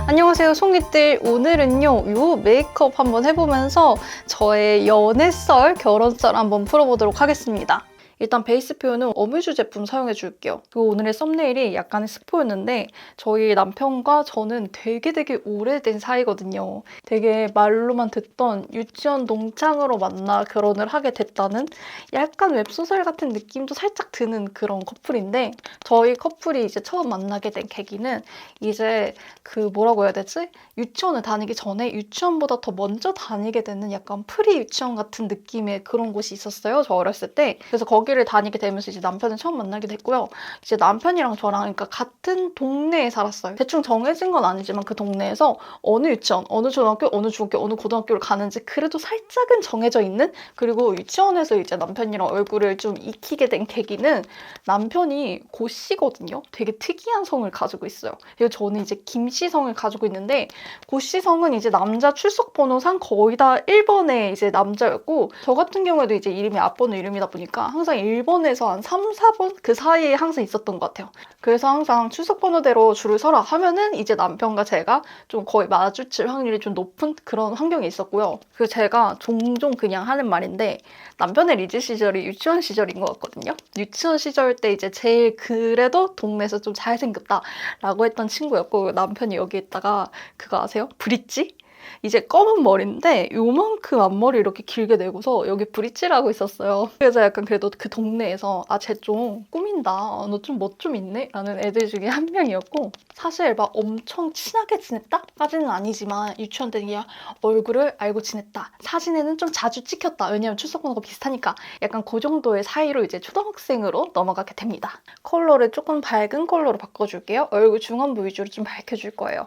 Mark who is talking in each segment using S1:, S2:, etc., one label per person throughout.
S1: 안녕하세요 송이들. 오늘은요 요 메이크업 한번 해보면서 저의 연애썰, 결혼썰 한번 풀어보도록 하겠습니다. 일단 베이스 표현은 어뮤즈 제품 사용해 줄게요. 그리고 오늘의 썸네일이 약간의 스포였는데 저희 남편과 저는 되게 오래된 사이거든요. 되게 말로만 듣던 유치원 동창으로 만나 결혼을 하게 됐다는 약간 웹소설 같은 느낌도 살짝 드는 그런 커플인데, 저희 커플이 이제 처음 만나게 된 계기는 이제 그 뭐라고 해야 되지? 유치원을 다니기 전에 유치원보다 더 먼저 다니게 되는 약간 프리 유치원 같은 느낌의 그런 곳이 있었어요. 저 어렸을 때. 그래서 거기를 다니게 되면서 이제 남편을 처음 만나게 됐고요. 이제 남편이랑 저랑 그러니까 같은 동네에 살았어요. 대충 정해진 건 아니지만 그 동네에서 어느 유치원, 어느 초등학교, 어느 중학교, 어느 고등학교를 가는지 그래도 살짝은 정해져 있는, 그리고 유치원에서 이제 남편이랑 얼굴을 좀 익히게 된 계기는 남편이 고씨거든요. 되게 특이한 성을 가지고 있어요. 그리고 저는 이제 김씨성을 가지고 있는데, 고씨성은 이제 남자 출석번호상 거의 다 1번의 이제 남자였고, 저 같은 경우에도 이제 이름이 앞번호 이름이다 보니까 항상 1번에서 한 3, 4번 그 사이에 항상 있었던 것 같아요. 그래서 항상 출석번호대로 줄을 서라 하면은 이제 남편과 제가 좀 거의 마주칠 확률이 좀 높은 그런 환경에 있었고요. 그리고 제가 종종 그냥 하는 말인데, 남편의 리즈 시절이 유치원 시절인 것 같거든요. 유치원 시절 때 이제 제일 그래도 동네에서 좀 잘생겼다라고 했던 친구였고, 남편이 여기에다가 그거 아세요? 브릿지? 이제 검은 머리인데 요만큼 앞머리 이렇게 길게 내고서 여기 브릿지라고 있었어요. 그래서 약간 그래도 그 동네에서 쟤 좀 꾸민다, 너 좀 멋 좀 있네? 라는 애들 중에 한 명이었고, 사실 막 엄청 친하게 지냈다까지는 아니지만 유치원 때는 그냥 얼굴을 알고 지냈다, 사진에는 좀 자주 찍혔다, 왜냐면 출석번호가 비슷하니까, 약간 그 정도의 사이로 이제 초등학생으로 넘어가게 됩니다. 컬러를 조금 밝은 컬러로 바꿔줄게요. 얼굴 중안부 위주로 좀 밝혀줄 거예요.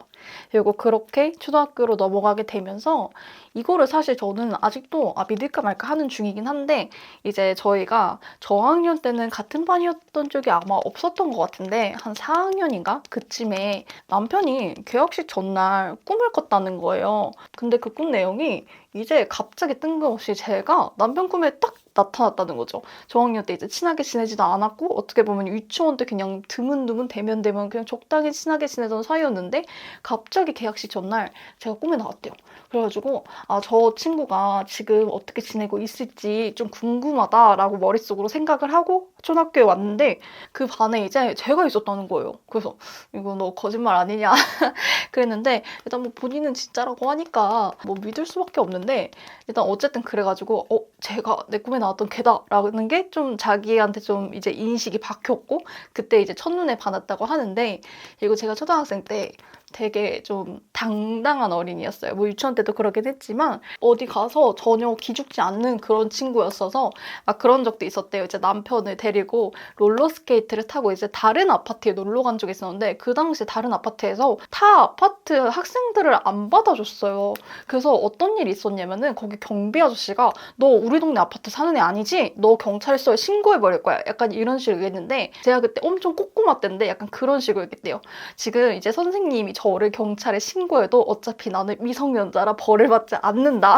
S1: 그리고 그렇게 초등학교로 넘어가게 되면서 이거를 사실 저는 아직도 믿을까 말까 하는 중이긴 한데, 이제 저희가 저학년 때는 같은 반이었던 적이 아마 없었던 것 같은데 한 4학년인가? 그쯤에 남편이 개학식 전날 꿈을 꿨다는 거예요. 근데 그 꿈 내용이 이제 갑자기 뜬금없이 제가 남편 꿈에 딱 나타났다는 거죠. 저학년 때 이제 친하게 지내지도 않았고, 어떻게 보면 유치원 때 그냥 드문드문 대면 그냥 적당히 친하게 지내던 사이였는데 갑자기 개학식 전날 제가 꿈에 나왔대요. 그래가지고 저 친구가 지금 어떻게 지내고 있을지 좀 궁금하다라고 머릿속으로 생각을 하고 초등학교에 왔는데, 그 반에 이제 제가 있었다는 거예요. 그래서 이거 너 거짓말 아니냐 그랬는데, 일단 뭐 본인은 진짜라고 하니까 뭐 믿을 수밖에 없는데, 일단 어쨌든 그래가지고 제가 내 꿈에 나왔던 걔다라는 게 좀 자기한테 좀 이제 인식이 박혔고, 그때 이제 첫눈에 반했다고 하는데, 그리고 제가 초등학생 때 되게 좀 당당한 어린이였어요. 뭐 유치원 때도 그러긴 했지만 어디 가서 전혀 기죽지 않는 그런 친구였어서 막 그런 적도 있었대요. 이제 남편을 데리고 롤러스케이트를 타고 이제 다른 아파트에 놀러 간 적이 있었는데, 그 당시에 다른 아파트에서 타 아파트 학생들을 안 받아줬어요. 그래서 어떤 일이 있었냐면은 거기 경비 아저씨가 너 우리 동네 아파트 사는 애 아니지? 너 경찰서에 신고해버릴 거야. 약간 이런 식으로 얘기했는데, 제가 그때 엄청 꼬꼬맣던데 약간 그런 식으로 얘기했대요. 지금 이제 선생님이 저를 경찰에 신고해도 어차피 나는 미성년자라 벌을 받지 않는다.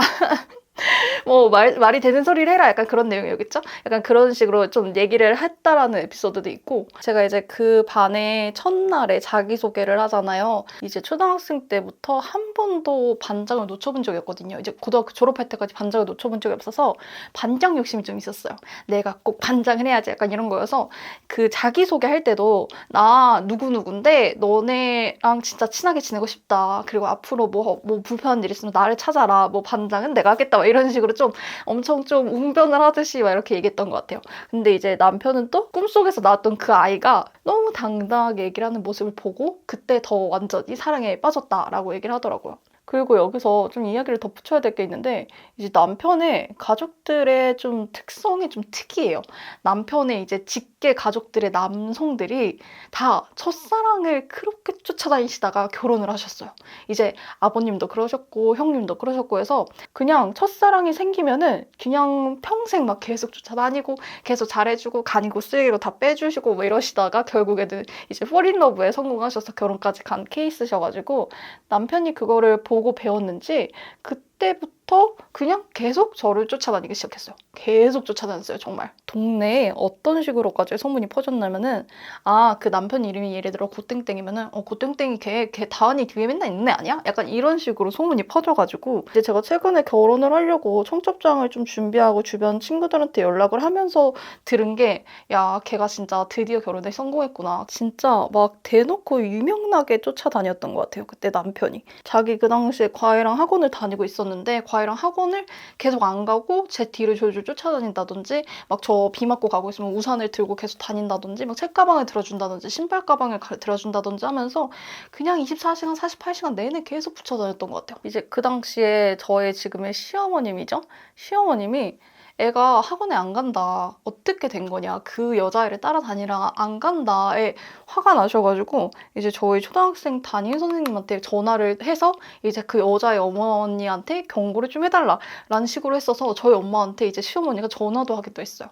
S1: 뭐 말이 되는 소리를 해라, 약간 그런 내용이었겠죠? 약간 그런 식으로 좀 얘기를 했다라는 에피소드도 있고, 제가 이제 그 반의 첫날에 자기소개를 하잖아요. 이제 초등학생 때부터 한 번도 반장을 놓쳐본 적이 없거든요. 이제 고등학교 졸업할 때까지 반장을 놓쳐본 적이 없어서 반장 욕심이 좀 있었어요. 내가 꼭 반장을 해야지, 약간 이런 거여서 그 자기소개 할 때도 나 누구누군데 너네랑 진짜 친하게 지내고 싶다, 그리고 앞으로 뭐 불편한 일 있으면 나를 찾아라, 뭐 반장은 내가 하겠다, 막 이런 식으로 좀 엄청 좀 웅변을 하듯이 막 이렇게 얘기했던 것 같아요. 근데 이제 남편은 또 꿈속에서 나왔던 그 아이가 너무 당당하게 얘기를 하는 모습을 보고 그때 더 완전히 사랑에 빠졌다라고 얘기를 하더라고요. 그리고 여기서 좀 이야기를 덧붙여야 될 게 있는데, 이제 남편의 가족들의 좀 특성이 좀 특이해요. 남편의 이제 직계 가족들의 남성들이 다 첫사랑을 그렇게 쫓아다니시다가 결혼을 하셨어요. 이제 아버님도 그러셨고 형님도 그러셨고 해서 그냥 첫사랑이 생기면은 그냥 평생 막 계속 쫓아다니고 계속 잘해주고 간이고 쓰레기로 다 빼주시고 뭐 이러시다가 결국에는 이제 폴인러브에 성공하셔서 결혼까지 간 케이스셔가지고, 남편이 그거를 보고 배웠는지 그때부터 그때부터 그냥 계속 저를 쫓아다니기 시작했어요. 계속 쫓아다녔어요, 정말. 동네에 어떤 식으로까지 소문이 퍼졌냐면은 그 남편 이름이 예를 들어 고땡땡이면은 고땡땡이 걔 다은이 뒤에 맨날 있는 애 아니야? 약간 이런 식으로 소문이 퍼져가지고 이제 제가 최근에 결혼을 하려고 청첩장을 좀 준비하고 주변 친구들한테 연락을 하면서 들은 게 야, 걔가 진짜 드디어 결혼에 성공했구나. 진짜 막 대놓고 유명하게 쫓아다녔던 것 같아요. 그때 남편이. 자기 그 당시에 과외랑 학원을 다니고 있었는데 과외랑 학원을 계속 안 가고 제 뒤를 졸졸 쫓아다닌다든지 막 저 비 맞고 가고 있으면 우산을 들고 계속 다닌다든지 막 책가방을 들어준다든지 신발 가방을 들어준다든지 하면서 그냥 24시간 48시간 내내 계속 붙여 다녔던 것 같아요. 이제 그 당시에 저의 지금의 시어머님이죠. 시어머님이 애가 학원에 안 간다. 어떻게 된 거냐. 그 여자애를 따라다니라 안 간다에 화가 나셔가지고 이제 저희 초등학생 담임 선생님한테 전화를 해서 이제 그 여자의 어머니한테 경고를 좀 해달라라는 식으로 했어서 저희 엄마한테 이제 시어머니가 전화도 하기도 했어요.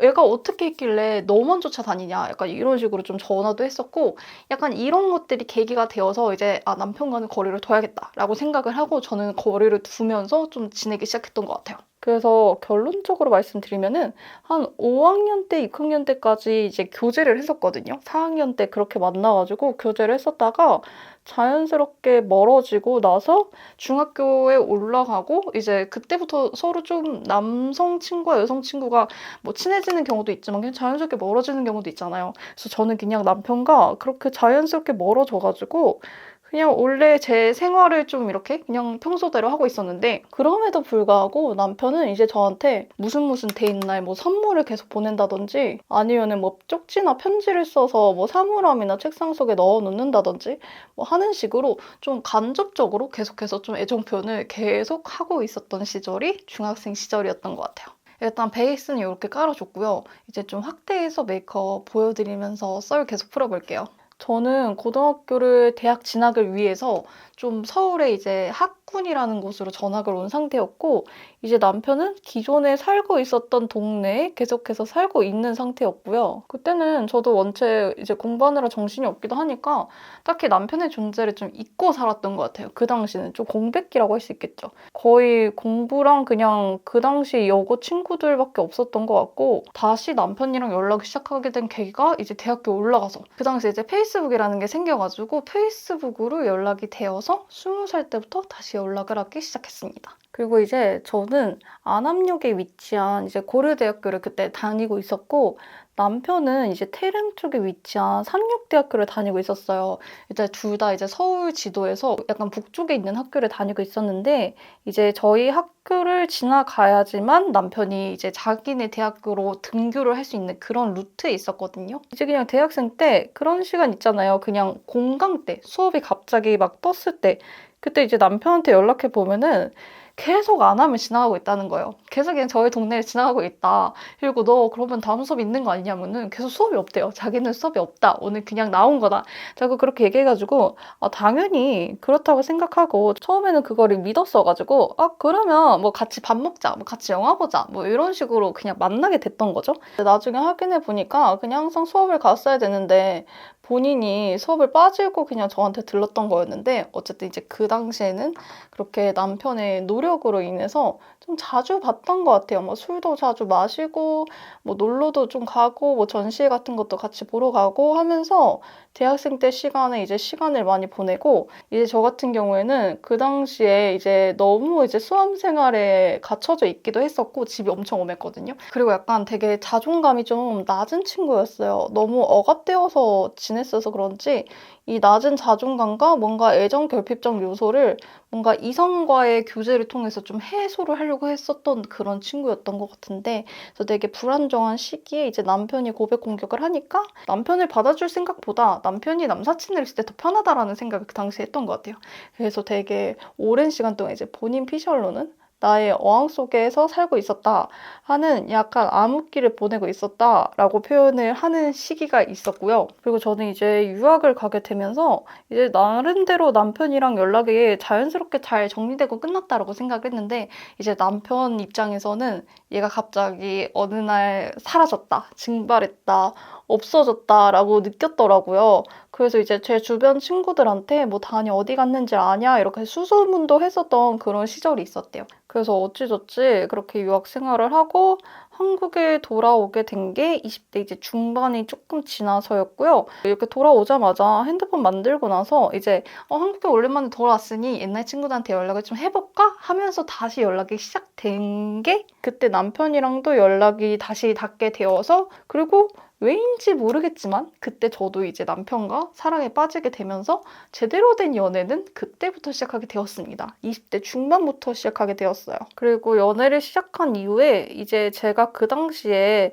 S1: 애가 어떻게 했길래 너만 쫓아다니냐. 약간 이런 식으로 좀 전화도 했었고 약간 이런 것들이 계기가 되어서 이제 남편과는 거리를 둬야겠다라고 생각을 하고 저는 거리를 두면서 좀 지내기 시작했던 것 같아요. 그래서 결론적으로 말씀드리면은 한 5학년 때, 6학년 때까지 이제 교제를 했었거든요. 4학년 때 그렇게 만나가지고 교제를 했었다가 자연스럽게 멀어지고 나서 중학교에 올라가고 이제 그때부터 서로 좀 남성 친구와 여성 친구가 뭐 친해지는 경우도 있지만 그냥 자연스럽게 멀어지는 경우도 있잖아요. 그래서 저는 그냥 남편과 그렇게 자연스럽게 멀어져가지고 그냥 원래 제 생활을 좀 이렇게 그냥 평소대로 하고 있었는데 그럼에도 불구하고 남편은 이제 저한테 무슨 데이날 뭐 선물을 계속 보낸다든지 아니면은 뭐 쪽지나 편지를 써서 뭐 사물함이나 책상 속에 넣어 놓는다든지 뭐 하는 식으로 좀 간접적으로 계속해서 좀 애정 표현을 계속 하고 있었던 시절이 중학생 시절이었던 것 같아요. 일단 베이스는 이렇게 깔아줬고요. 이제 좀 확대해서 메이크업 보여드리면서 썰 계속 풀어볼게요. 저는 고등학교를 대학 진학을 위해서 좀 서울에 이제 학군이라는 곳으로 전학을 온 상태였고 이제 남편은 기존에 살고 있었던 동네에 계속해서 살고 있는 상태였고요. 그때는 저도 원체 이제 공부하느라 정신이 없기도 하니까 딱히 남편의 존재를 좀 잊고 살았던 것 같아요. 그 당시는 좀 공백기라고 할 수 있겠죠. 거의 공부랑 그냥 그 당시 여고 친구들밖에 없었던 것 같고 다시 남편이랑 연락을 시작하게 된 계기가 이제 대학교 올라가서 그 당시에 이제 페이스북이라는 게 생겨가지고 페이스북으로 연락이 되어서 20살 때부터 다시 연락을 하기 시작했습니다. 그리고 이제 저는 안암역에 위치한 이제 고려대학교를 그때 다니고 있었고 남편은 이제 태릉 쪽에 위치한 삼육대학교를 다니고 있었어요. 이제 둘 다 이제 서울 지도에서 약간 북쪽에 있는 학교를 다니고 있었는데 이제 저희 학교를 지나가야지만 남편이 이제 자기네 대학교로 등교를 할 수 있는 그런 루트에 있었거든요. 이제 그냥 대학생 때 그런 시간 있잖아요. 그냥 공강 때 수업이 갑자기 막 떴을 때 그때 이제 남편한테 연락해 보면은 계속 안 하면 지나가고 있다는 거예요. 계속 그냥 저희 동네를 지나가고 있다. 그리고 너 그러면 다음 수업 있는 거 아니냐면은 계속 수업이 없대요. 자기는 수업이 없다. 오늘 그냥 나온 거다. 자꾸 그렇게 얘기해가지고 당연히 그렇다고 생각하고 처음에는 그거를 믿었어가지고 그러면 뭐 같이 밥 먹자. 뭐 같이 영화 보자. 뭐 이런 식으로 그냥 만나게 됐던 거죠. 나중에 확인해 보니까 그냥 항상 수업을 갔어야 되는데 본인이 수업을 빠지고 그냥 저한테 들렀던 거였는데 어쨌든 이제 그 당시에는 그렇게 남편의 노력으로 인해서 좀 자주 봤던 것 같아요. 뭐 술도 자주 마시고 뭐 놀러도 좀 가고 뭐 전시회 같은 것도 같이 보러 가고 하면서 대학생 때 시간에 이제 시간을 많이 보내고 이제 저 같은 경우에는 그 당시에 이제 너무 이제 수험 생활에 갇혀져 있기도 했었고 집이 엄청 엄했거든요. 그리고 약간 되게 자존감이 좀 낮은 친구였어요. 너무 억압되어서 지냈어서 그런지 이 낮은 자존감과 뭔가 애정 결핍적 요소를 뭔가 이성과의 교제를 통해서 좀 해소를 하려고 했었던 그런 친구였던 것 같은데 그래서 되게 불안정한 시기에 이제 남편이 고백 공격을 하니까 남편을 받아줄 생각보다 남편이 남사친을 있을 때 더 편하다라는 생각을 그 당시에 했던 것 같아요. 그래서 되게 오랜 시간 동안 이제 본인 피셜로는 나의 어항 속에서 살고 있었다 하는 약간 암흑기를 보내고 있었다라고 표현을 하는 시기가 있었고요. 그리고 저는 이제 유학을 가게 되면서 이제 나름대로 남편이랑 연락이 자연스럽게 잘 정리되고 끝났다라고 생각을 했는데 이제 남편 입장에서는 얘가 갑자기 어느 날 사라졌다, 증발했다, 없어졌다라고 느꼈더라고요. 그래서 이제 제 주변 친구들한테 뭐 다니 어디 갔는지 아냐 이렇게 수소문도 했었던 그런 시절이 있었대요. 그래서 어찌저찌 그렇게 유학 생활을 하고 한국에 돌아오게 된 게 20대 이제 중반이 조금 지나서였고요. 이렇게 돌아오자마자 핸드폰 만들고 나서 이제 한국에 오랜만에 돌아왔으니 옛날 친구들한테 연락을 좀 해볼까 하면서 다시 연락이 시작된 게 그때 남편이랑도 연락이 다시 닿게 되어서 그리고 왜인지 모르겠지만 그때 저도 이제 남편과 사랑에 빠지게 되면서 제대로 된 연애는 그때부터 시작하게 되었습니다. 20대 중반부터 시작하게 되었어요. 그리고 연애를 시작한 이후에 이제 제가 그 당시에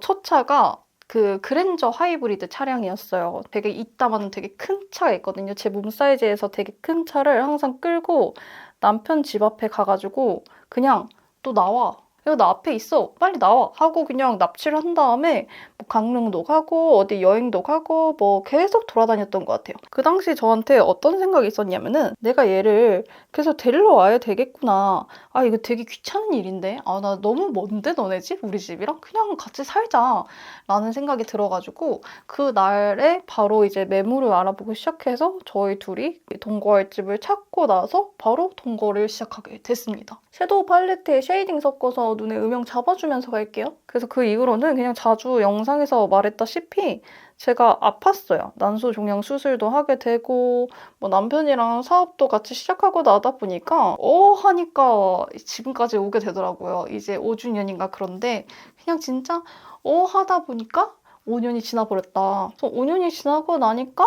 S1: 첫 차가 그 그랜저 하이브리드 차량이었어요. 되게 이따만은 되게 큰 차가 있거든요. 제 몸 사이즈에서 되게 큰 차를 항상 끌고 남편 집 앞에 가가지고 그냥 또 나와. 야, 나 앞에 있어. 빨리 나와. 하고 그냥 납치를 한 다음에 뭐 강릉도 가고 어디 여행도 가고 뭐 계속 돌아다녔던 것 같아요. 그 당시 저한테 어떤 생각이 있었냐면은 내가 얘를 계속 데리러 와야 되겠구나. 아, 이거 되게 귀찮은 일인데. 아, 나 너무 먼데 너네 집? 우리 집이랑? 그냥 같이 살자. 라는 생각이 들어가지고 그날에 바로 이제 매물을 알아보기 시작해서 저희 둘이 동거할 집을 찾고 나서 바로 동거를 시작하게 됐습니다. 섀도우 팔레트에 쉐이딩 섞어서 눈에 음영 잡아주면서 갈게요. 그래서 그 이후로는 그냥 자주 영상에서 말했다시피 제가 아팠어요. 난소 종양 수술도 하게 되고 뭐 남편이랑 사업도 같이 시작하고 나다 보니까 하니까 지금까지 오게 되더라고요. 이제 5주년인가 그런데 그냥 진짜 하다 보니까 5년이 지나버렸다. 그래서 5년이 지나고 나니까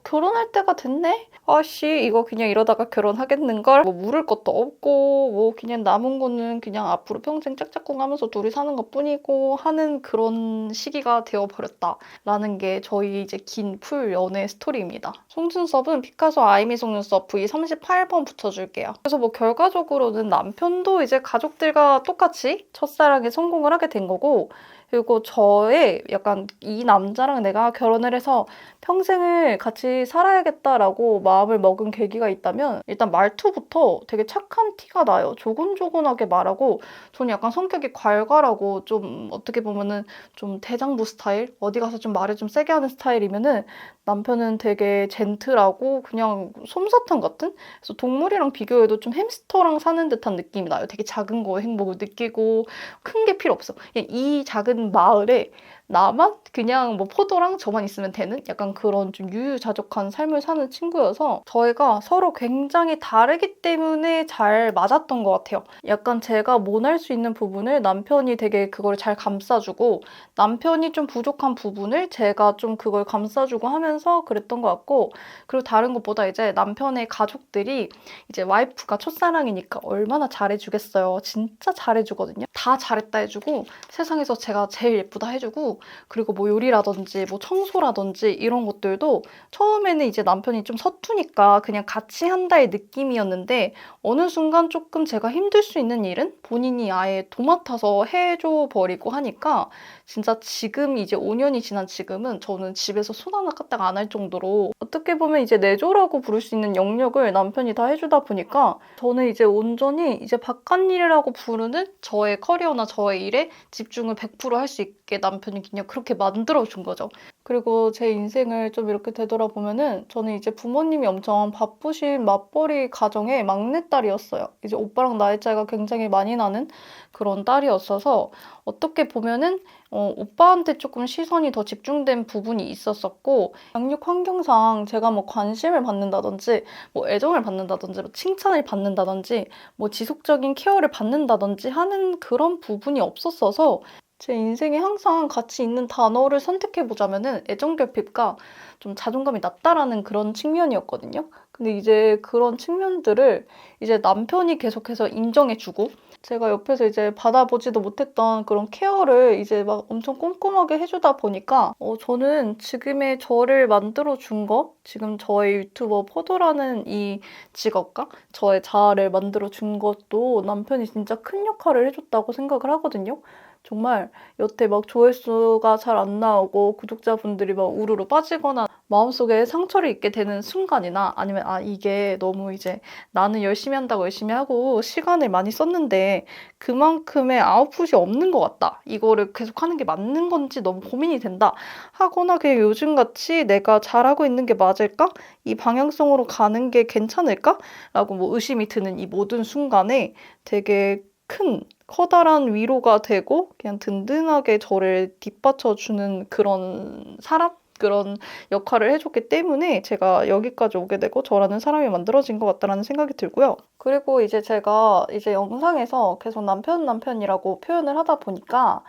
S1: 결혼할 때가 됐네? 아씨, 이거 그냥 이러다가 결혼하겠는걸? 뭐 물을 것도 없고, 뭐 그냥 남은 거는 그냥 앞으로 평생 짝짝꿍 하면서 둘이 사는 것 뿐이고 하는 그런 시기가 되어버렸다. 라는 게 저희 이제 긴 풀 연애 스토리입니다. 속눈썹은 피카소 아이미 속눈썹 V38번 붙여줄게요. 그래서 뭐 결과적으로는 남편도 이제 가족들과 똑같이 첫사랑에 성공을 하게 된 거고, 그리고 저의 약간 이 남자랑 내가 결혼을 해서 평생을 같이 살아야겠다라고 마음을 먹은 계기가 있다면 일단 말투부터 되게 착한 티가 나요. 조곤조곤하게 말하고 저는 약간 성격이 괄괄하고 좀 어떻게 보면은 좀 대장부 스타일? 어디 가서 좀 말을 좀 세게 하는 스타일이면은 남편은 되게 젠틀하고 그냥 솜사탕 같은? 그래서 동물이랑 비교해도 좀 햄스터랑 사는 듯한 느낌이 나요. 되게 작은 거에 행복을 느끼고 큰 게 필요 없어. 그냥 이 작은 마을에 나만 그냥 뭐 포도랑 저만 있으면 되는 약간 그런 좀 유유자적한 삶을 사는 친구여서 저희가 서로 굉장히 다르기 때문에 잘 맞았던 것 같아요. 약간 제가 모날 수 있는 부분을 남편이 되게 그걸 잘 감싸주고 남편이 좀 부족한 부분을 제가 좀 그걸 감싸주고 하면서 그랬던 것 같고 그리고 다른 것보다 이제 남편의 가족들이 이제 와이프가 첫사랑이니까 얼마나 잘해주겠어요. 진짜 잘해주거든요. 다 잘했다 해주고 세상에서 제가 제일 예쁘다 해주고 그리고 뭐 요리라든지 뭐 청소라든지 이런 것들도 처음에는 이제 남편이 좀 서투니까 그냥 같이 한다의 느낌이었는데 어느 순간 조금 제가 힘들 수 있는 일은 본인이 아예 도맡아서 해줘 버리고 하니까 진짜 지금 이제 5년이 지난 지금은 저는 집에서 손 하나 까딱 안 할 정도로 어떻게 보면 이제 내조라고 부를 수 있는 영역을 남편이 다 해주다 보니까 저는 이제 온전히 이제 바깥일이라고 부르는 저의 커리어나 저의 일에 집중을 100% 할 수 있게 남편이 그냥 그렇게 만들어준 거죠. 그리고 제 인생을 좀 이렇게 되돌아보면은 저는 이제 부모님이 엄청 바쁘신 맞벌이 가정의 막내딸이었어요. 이제 오빠랑 나이 차이가 굉장히 많이 나는 그런 딸이었어서 어떻게 보면은 오빠한테 조금 시선이 더 집중된 부분이 있었었고 양육 환경상 제가 뭐 관심을 받는다든지 뭐 애정을 받는다든지 뭐 칭찬을 받는다든지 뭐 지속적인 케어를 받는다든지 하는 그런 부분이 없었어서 제 인생에 항상 같이 있는 단어를 선택해보자면은 애정결핍과 좀 자존감이 낮다라는 그런 측면이었거든요. 근데 이제 그런 측면들을 이제 남편이 계속해서 인정해주고 제가 옆에서 이제 받아보지도 못했던 그런 케어를 이제 막 엄청 꼼꼼하게 해주다 보니까 저는 지금의 저를 만들어준 거 지금 저의 유튜버 포도라는 이 직업과 저의 자아를 만들어준 것도 남편이 진짜 큰 역할을 해줬다고 생각을 하거든요. 정말 여태 막 조회수가 잘 안 나오고 구독자분들이 막 우르르 빠지거나 마음속에 상처를 입게 되는 순간이나 아니면 이게 너무 이제 나는 열심히 한다고 열심히 하고 시간을 많이 썼는데 그만큼의 아웃풋이 없는 것 같다. 이거를 계속 하는 게 맞는 건지 너무 고민이 된다. 하거나 그냥 요즘같이 내가 잘하고 있는 게 맞을까? 이 방향성으로 가는 게 괜찮을까? 라고 뭐 의심이 드는 이 모든 순간에 되게 큰 커다란 위로가 되고 그냥 든든하게 저를 뒷받쳐주는 그런 사람? 그런 역할을 해줬기 때문에 제가 여기까지 오게 되고 저라는 사람이 만들어진 것 같다라는 생각이 들고요. 그리고 이제 제가 이제 영상에서 계속 남편이라고 표현을 하다 보니까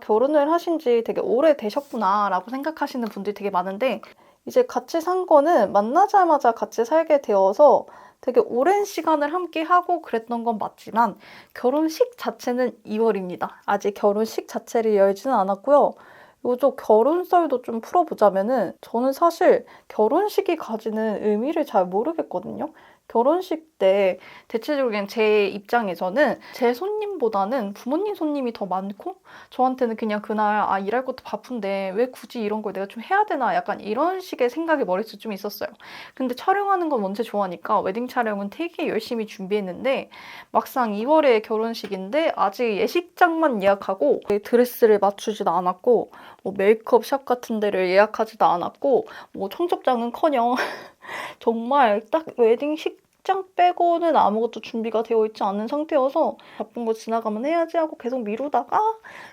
S1: 결혼을 하신 지 되게 오래 되셨구나 라고 생각하시는 분들이 되게 많은데 이제 같이 산 거는 만나자마자 같이 살게 되어서 되게 오랜 시간을 함께 하고 그랬던 건 맞지만 결혼식 자체는 2월입니다. 아직 결혼식 자체를 열지는 않았고요. 요즘 결혼썰도 좀 풀어보자면은 저는 사실 결혼식이 가지는 의미를 잘 모르겠거든요. 결혼식 때 대체적으로 그냥 제 입장에서는 제 손님보다는 부모님 손님이 더 많고 저한테는 그냥 그날 일할 것도 바쁜데 왜 굳이 이런 걸 내가 좀 해야 되나 약간 이런 식의 생각이 머릿속에 좀 있었어요. 근데 촬영하는 건 원체 좋아하니까 웨딩 촬영은 되게 열심히 준비했는데 막상 2월에 결혼식인데 아직 예식장만 예약하고 드레스를 맞추지도 않았고 뭐 메이크업 샵 같은 데를 예약하지도 않았고 뭐 청첩장은커녕 정말 딱 웨딩식장 빼고는 아무것도 준비가 되어 있지 않은 상태여서 바쁜 거 지나가면 해야지 하고 계속 미루다가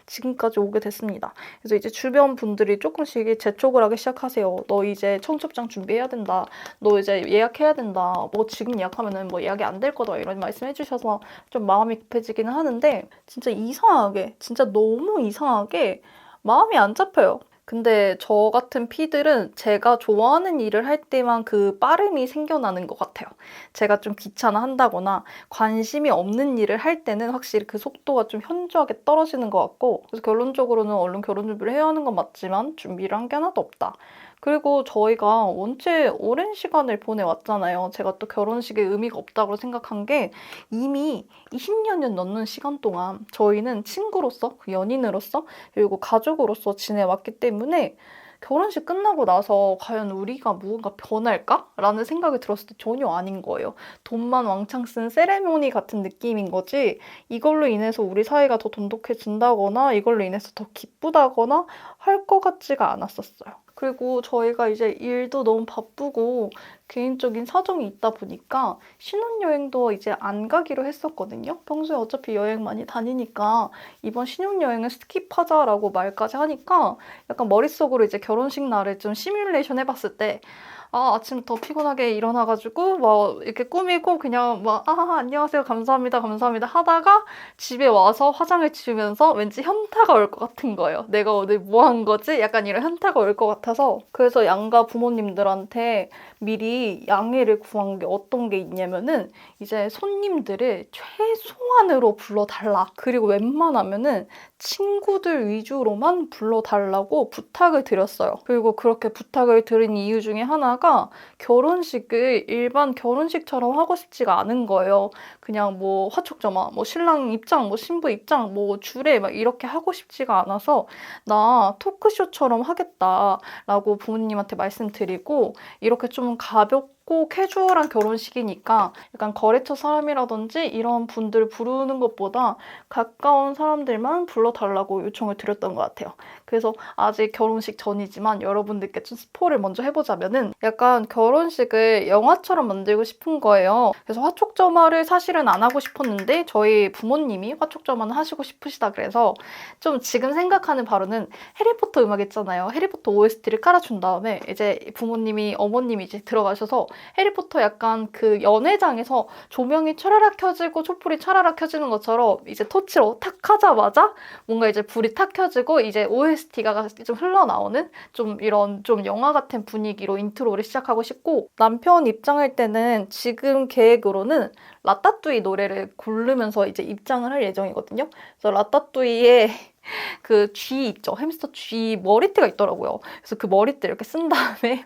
S1: 지금까지 오게 됐습니다. 그래서 이제 주변 분들이 조금씩 재촉을 하기 시작하세요. 너 이제 청첩장 준비해야 된다. 너 이제 예약해야 된다. 뭐 지금 예약하면은 뭐 예약이 안 될 거다. 이런 말씀 해주셔서 좀 마음이 급해지기는 하는데 진짜 이상하게 진짜 너무 이상하게 마음이 안 잡혀요. 근데 저 같은 피들은 제가 좋아하는 일을 할 때만 그 빠름이 생겨나는 것 같아요. 제가 좀 귀찮아한다거나 관심이 없는 일을 할 때는 확실히 그 속도가 좀 현저하게 떨어지는 것 같고 그래서 결론적으로는 얼른 결혼 준비를 해야 하는 건 맞지만 준비를 한 게 하나도 없다. 그리고 저희가 원체 오랜 시간을 보내왔잖아요. 제가 또 결혼식에 의미가 없다고 생각한 게 이미 20년을 넘는 시간 동안 저희는 친구로서, 연인으로서, 그리고 가족으로서 지내왔기 때문에 결혼식 끝나고 나서 과연 우리가 무언가 변할까? 라는 생각이 들었을 때 전혀 아닌 거예요. 돈만 왕창 쓴 세레모니 같은 느낌인 거지 이걸로 인해서 우리 사이가 더 돈독해진다거나 이걸로 인해서 더 기쁘다거나 할 것 같지가 않았었어요. 그리고 저희가 이제 일도 너무 바쁘고 개인적인 사정이 있다 보니까 신혼여행도 이제 안 가기로 했었거든요. 평소에 어차피 여행 많이 다니니까 이번 신혼여행은 스킵하자라고 말까지 하니까 약간 머릿속으로 이제 결혼식 날을 좀 시뮬레이션 해봤을 때 아침부터 피곤하게 일어나가지고 막 이렇게 꾸미고 그냥 막 안녕하세요 감사합니다 하다가 집에 와서 화장을 지우면서 왠지 현타가 올 것 같은 거예요. 내가 오늘 뭐 한 거지? 약간 이런 현타가 올 것 같아서 그래서 양가 부모님들한테 미리 양해를 구한 게 어떤 게 있냐면은 이제 손님들을 최소한으로 불러달라. 그리고 웬만하면은 친구들 위주로만 불러달라고 부탁을 드렸어요. 그리고 그렇게 부탁을 드린 이유 중에 하나가 결혼식을 일반 결혼식처럼 하고 싶지가 않은 거예요. 그냥 뭐 화촉점화, 뭐 신랑 입장, 뭐 신부 입장, 뭐 주례 막 이렇게 하고 싶지가 않아서 나 토크쇼처럼 하겠다라고 부모님한테 말씀드리고 이렇게 좀 가볍고 캐주얼한 결혼식이니까 약간 거래처 사람이라든지 이런 분들 부르는 것보다 가까운 사람들만 불러달라고 요청을 드렸던 것 같아요. 그래서 아직 결혼식 전이지만 여러분들께 좀 스포를 먼저 해보자면은 약간 결혼식을 영화처럼 만들고 싶은 거예요. 그래서 화촉점화를 사실은 안 하고 싶었는데 저희 부모님이 화촉점화는 하시고 싶으시다 그래서 좀 지금 생각하는 바로는 해리포터 음악 있잖아요. 해리포터 OST를 깔아준 다음에 이제 부모님이 어머님이 이제 들어가셔서 해리포터 약간 그 연회장에서 조명이 차라락 켜지고 촛불이 차라락 켜지는 것처럼 이제 터치로 탁 하자마자 뭔가 이제 불이 탁 켜지고 이제 OST가 좀 흘러나오는 좀 이런 좀 영화 같은 분위기로 인트로를 시작하고 싶고 남편 입장할 때는 지금 계획으로는 라따뚜이 노래를 고르면서 이제 입장을 할 예정이거든요. 그래서 라따뚜이의 그 쥐 있죠? 햄스터 쥐 머리띠가 있더라고요. 그래서 그 머리띠 이렇게 쓴 다음에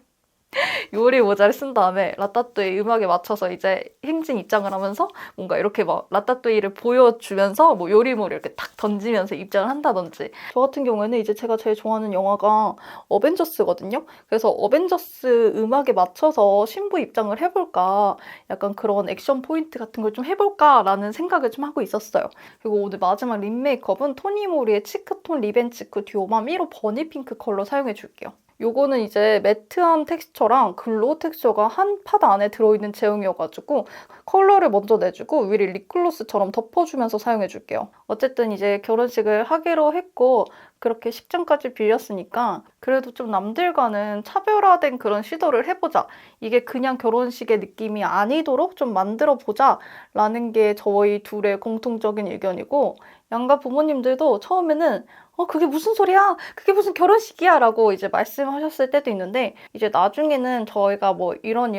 S1: 요리 모자를 쓴 다음에 라따뚜이 음악에 맞춰서 이제 행진 입장을 하면서 뭔가 이렇게 막 라따뚜이를 보여주면서 뭐 요리물을 이렇게 탁 던지면서 입장을 한다든지. 저 같은 경우에는 이제 제가 제일 좋아하는 영화가 어벤져스거든요. 그래서 어벤져스 음악에 맞춰서 신부 입장을 해볼까, 약간 그런 액션 포인트 같은 걸 좀 해볼까라는 생각을 좀 하고 있었어요. 그리고 오늘 마지막 립 메이크업은 토니모리의 치크톤 립앤치크 듀오맘 1호 버니핑크 컬러 사용해줄게요. 요거는 이제 매트한 텍스처랑 글로우 텍스처가 한 팟 안에 들어있는 제형이어가지고 컬러를 먼저 내주고 위를 립글로스처럼 덮어주면서 사용해줄게요. 어쨌든 이제 결혼식을 하기로 했고 그렇게 식장까지 빌렸으니까 그래도 좀 남들과는 차별화된 그런 시도를 해보자. 이게 그냥 결혼식의 느낌이 아니도록 좀 만들어보자 라는 게 저희 둘의 공통적인 의견이고, 양가 부모님들도 처음에는 그게 무슨 소리야? 그게 무슨 결혼식이야? 라고 이제 말씀하셨을 때도 있는데, 이제 나중에는 저희가 뭐 이런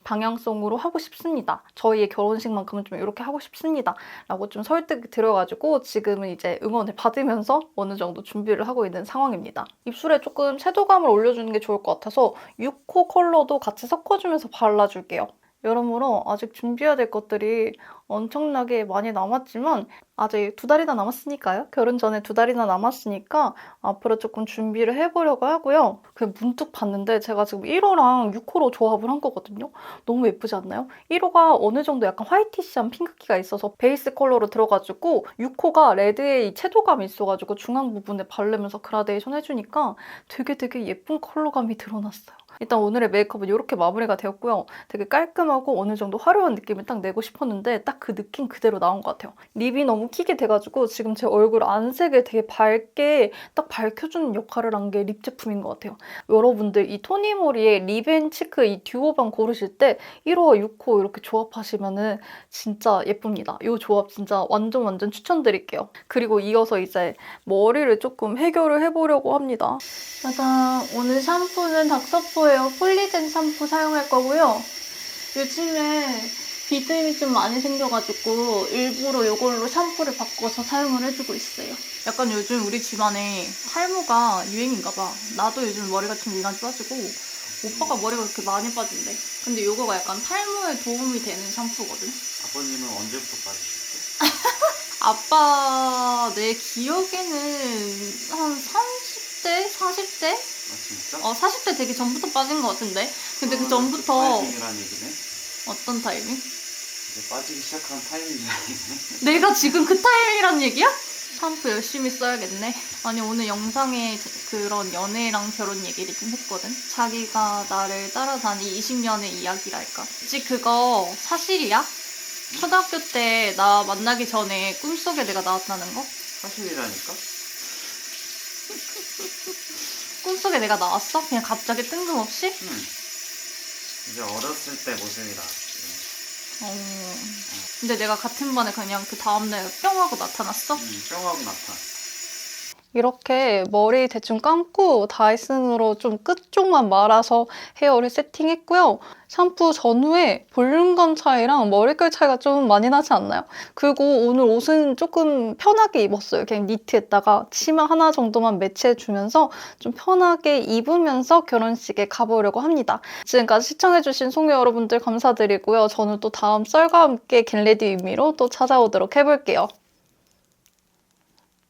S1: 방향성으로 하고 싶습니다. 저희의 결혼식만큼은 좀 이렇게 하고 싶습니다. 라고 좀 설득이 들어가지고 지금은 이제 응원을 받으면서 어느 정도 준비를 하고 있는 상황입니다. 입술에 조금 채도감을 올려주는 게 좋을 것 같아서 6호 컬러도 같이 섞어주면서 발라줄게요. 여러모로 아직 준비해야 될 것들이 엄청나게 많이 남았지만 아직 2달이나 남았으니까요. 결혼 전에 2달이나 남았으니까 앞으로 조금 준비를 해보려고 하고요. 그냥 문득 봤는데 제가 지금 1호랑 6호로 조합을 한 거거든요. 너무 예쁘지 않나요? 1호가 어느 정도 약간 화이티시한 핑크기가 있어서 베이스 컬러로 들어가지고 6호가 레드의 이 채도감이 있어가지고 중앙 부분에 바르면서 그라데이션 해주니까 되게 예쁜 컬러감이 드러났어요. 일단 오늘의 메이크업은 이렇게 마무리가 되었고요. 되게 깔끔하고 어느 정도 화려한 느낌을 딱 내고 싶었는데 딱 그 느낌 그대로 나온 것 같아요. 립이 너무 키게 돼가지고 지금 제 얼굴 안색을 되게 밝게 딱 밝혀주는 역할을 한 게 립 제품인 것 같아요. 여러분들 이 토니모리의 립앤치크 이 듀오밤 고르실 때 1호와 6호 이렇게 조합하시면은 진짜 예쁩니다. 이 조합 진짜 완전 추천드릴게요. 그리고 이어서 이제 머리를 조금 해결을 해보려고 합니다. 짜잔! 오늘 샴푸는 닥터포에어 폴리젠 샴푸 사용할 거고요. 요즘에 비듬이 좀 많이 생겨가지고 일부러 이걸로 샴푸를 바꿔서 사용을 해주고 있어요. 약간 요즘 우리 집안에 탈모가 유행인가 봐. 나도 요즘 머리가 좀 많이 빠지고 오빠가 머리가 그렇게 많이 빠진대. 근데 이거가 약간 탈모에 도움이 되는 샴푸거든.
S2: 아버님은 언제부터 빠지셨대?
S1: 아빠 내 기억에는 한 30대? 40대?
S2: 아 진짜?
S1: 40대 되기 전부터 빠진 것 같은데? 근데 그
S2: 그
S1: 전부터
S2: 타이밍이란 얘기네?
S1: 어떤 타이밍?
S2: 이제 빠지기 시작한 타이밍이란 얘기네?
S1: 내가 지금 그 타이밍이란 얘기야? 샴푸 열심히 써야겠네. 아니 오늘 영상에 그런 연애랑 결혼 얘기를 좀 했거든. 자기가 나를 따라다니 20년의 이야기랄까. 혹시 그거 사실이야? 초등학교 때 나 만나기 전에 꿈속에 내가 나왔다는 거?
S2: 사실이라니까?
S1: 꿈속에 내가 나왔어? 그냥 갑자기 뜬금없이?
S2: 응. 이제 어렸을 때 모습이 나왔지.
S1: 근데 내가 같은 반에 그냥 그 다음날 뿅 하고 나타났어?
S2: 응, 뿅하고 나타났어.
S1: 이렇게 머리 대충 감고 다이슨으로 좀 끝쪽만 말아서 헤어를 세팅했고요. 샴푸 전후에 볼륨감 차이랑 머릿결 차이가 좀 많이 나지 않나요? 그리고 오늘 옷은 조금 편하게 입었어요. 그냥 니트에다가 치마 하나 정도만 매치해주면서 좀 편하게 입으면서 결혼식에 가보려고 합니다. 지금까지 시청해주신 송녀 여러분들 감사드리고요. 저는 또 다음 썰과 함께 겟레디 의미로 또 찾아오도록 해볼게요.